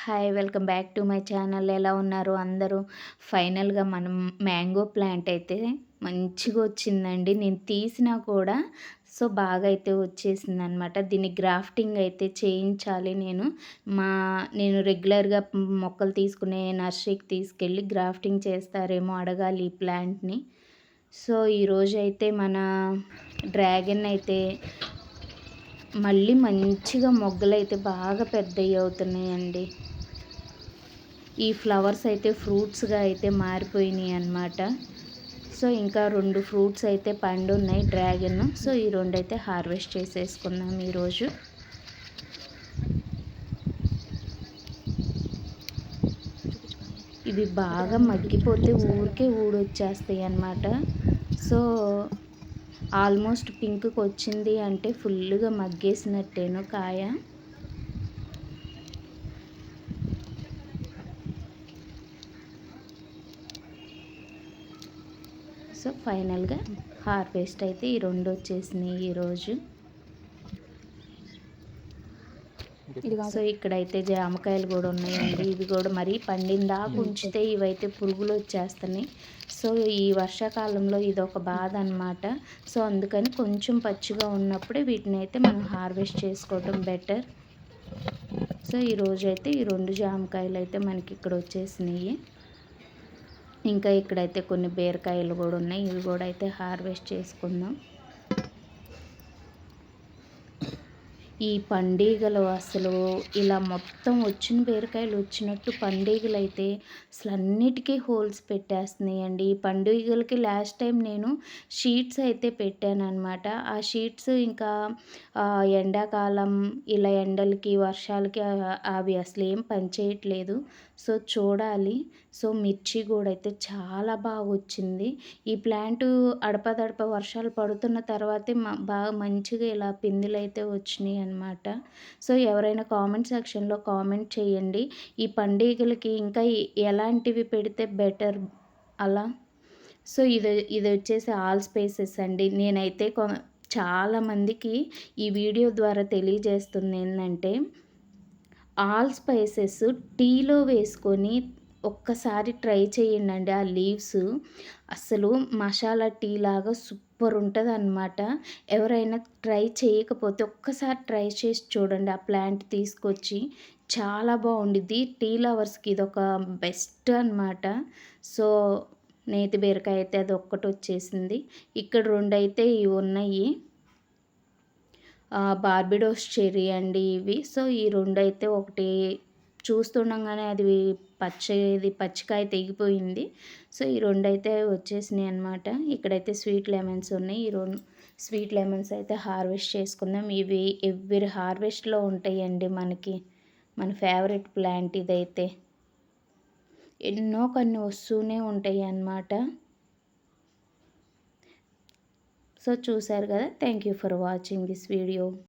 Hi! Welcome back to my channel. ఎలా ఉన్నారు అందరూ? ఫైనల్‌గా మనం మ్యాంగో ప్లాంట్ అయితే మంచిగా వచ్చిందండి. నేను తీసినా కూడా బాగా అయితే వచ్చేసిందనమాట. దీన్ని గ్రాఫ్టింగ్ అయితే చేయించాలి నేను. మా నేను రెగ్యులర్‌గా మొక్కలు తీసుకునే నర్సరీకి తీసుకెళ్ళి గ్రాఫ్టింగ్ చేస్తారేమో అడగాలి ఈ ప్లాంట్‌ని. ఈరోజైతే మన డ్రాగన్ అయితే మళ్ళీ మంచిగా మొగ్గలైతే బాగా పెద్దయి అవుతున్నాయండి. ఈ ఫ్లవర్స్ అయితే ఫ్రూట్స్‌గా అయితే మారిపోయినాయి అన్నమాట. ఇంకా 2 ఫ్రూట్స్ అయితే పండున్నాయి డ్రాగన్. ఈ 2 అయితే హార్వెస్ట్ చేసేసుకుందాం ఈరోజు. ఇవి బాగా మగ్గిపోతే ఊరికే ఊడొచ్చేస్తాయి అన్నమాట. ఆల్మోస్ట్ పింక్‌కి వచ్చింది అంటే ఫుల్‌గా మగ్గేసినట్టేను కాయ. ఫైనల్‌గా హార్వెస్ట్ అయితే ఈ 2 వచ్చేసినాయి ఈరోజు. ఇక్కడైతే జామకాయలు కూడా ఉన్నాయండి. ఇవి కూడా మరీ పండిందాక ఉంచితే ఇవైతే పురుగులు వచ్చేస్తున్నాయి. ఈ వర్షాకాలంలో ఇదొక బాధ అనమాట. అందుకని కొంచెం పచ్చిగా ఉన్నప్పుడే వీటిని అయితే మనం హార్వెస్ట్ చేసుకోవటం బెటర్. ఈరోజైతే ఈ 2 జామకాయలు అయితే మనకి ఇక్కడ వచ్చేసినాయి. ఇంకా ఇక్కడైతే కొన్ని బీరకాయలు కూడా ఉన్నాయి. ఇవి కూడా అయితే హార్వెస్ట్ చేసుకుందాం. ఈ పండుగలు అసలు ఇలా మొత్తం వచ్చిన బీరకాయలు వచ్చినట్టు పండుగలైతే అసలు అన్నిటికీ హోల్స్ పెట్టేస్తున్నాయండి. ఈ పండుగలకి లాస్ట్ టైం నేను షీట్స్ అయితే పెట్టానన్నమాట. ఆ షీట్స్ ఇంకా ఎండాకాలం ఇలా ఎండలకి వర్షాలకి అవి అసలు ఏం పనిచేయట్లేదు. చూడాలి. మిర్చి కూడా అయితే చాలా బాగా వచ్చింది. ఈ ప్లాంటు అడపదడప వర్షాలు పడుతున్న తర్వాతే బాగా మంచిగా ఇలా పిందులైతే వచ్చినాయి అన్నమాట. ఎవరైనా కామెంట్ సెక్షన్‌లో కామెంట్ చేయండి. ఈ పండుగలకి ఇంకా ఎలాంటివి పెడితే బెటర్ అలా. ఇది వచ్చేసి ఆల్ స్పైసెస్ అండి. నేనైతే చాలామందికి ఈ వీడియో ద్వారా తెలియజేస్తుంది ఏంటంటే, ఆల్ స్పైసెస్ టీలో వేసుకొని ఒక్కసారి ట్రై చేయండి. ఆ లీవ్స్ అసలు మసాలా టీ లాగా సూపర్ ఉంటుందన్నమాట. ఎవరైనా ట్రై చేయకపోతే ఒక్కసారి ట్రై చేసి చూడండి. ఆ ప్లాంట్ తీసుకొచ్చి చాలా బాగుండిద్ది. టీ లవర్స్‌కి ఇదొక బెస్ట్ అనమాట. నేతి బీరకాయ అయితే అది ఒక్కటి వచ్చేసింది. ఇక్కడ 2 అయితే ఇవి ఉన్నాయి. బార్బిడోస్ చెర్రీ అండి ఇవి. ఈ 2 అయితే ఒకటి చూస్తుండగానే అది పచ్చికాయ తెగిపోయింది. ఈ 2 అయితే వచ్చేసినాయి అన్నమాట. ఇక్కడైతే స్వీట్ లెమన్స్ ఉన్నాయి. ఈ 2 స్వీట్ లెమన్స్ అయితే హార్వెస్ట్ చేసుకుందాం. ఇవి ఎవ్రీ హార్వెస్ట్‌లో ఉంటాయండి మనకి. మన ఫేవరెట్ ప్లాంట్ ఇదైతే. ఎన్నో కొన్ని వస్తూనే ఉంటాయి అన్నమాట. చూసారు కదా! Thank you for watching this video.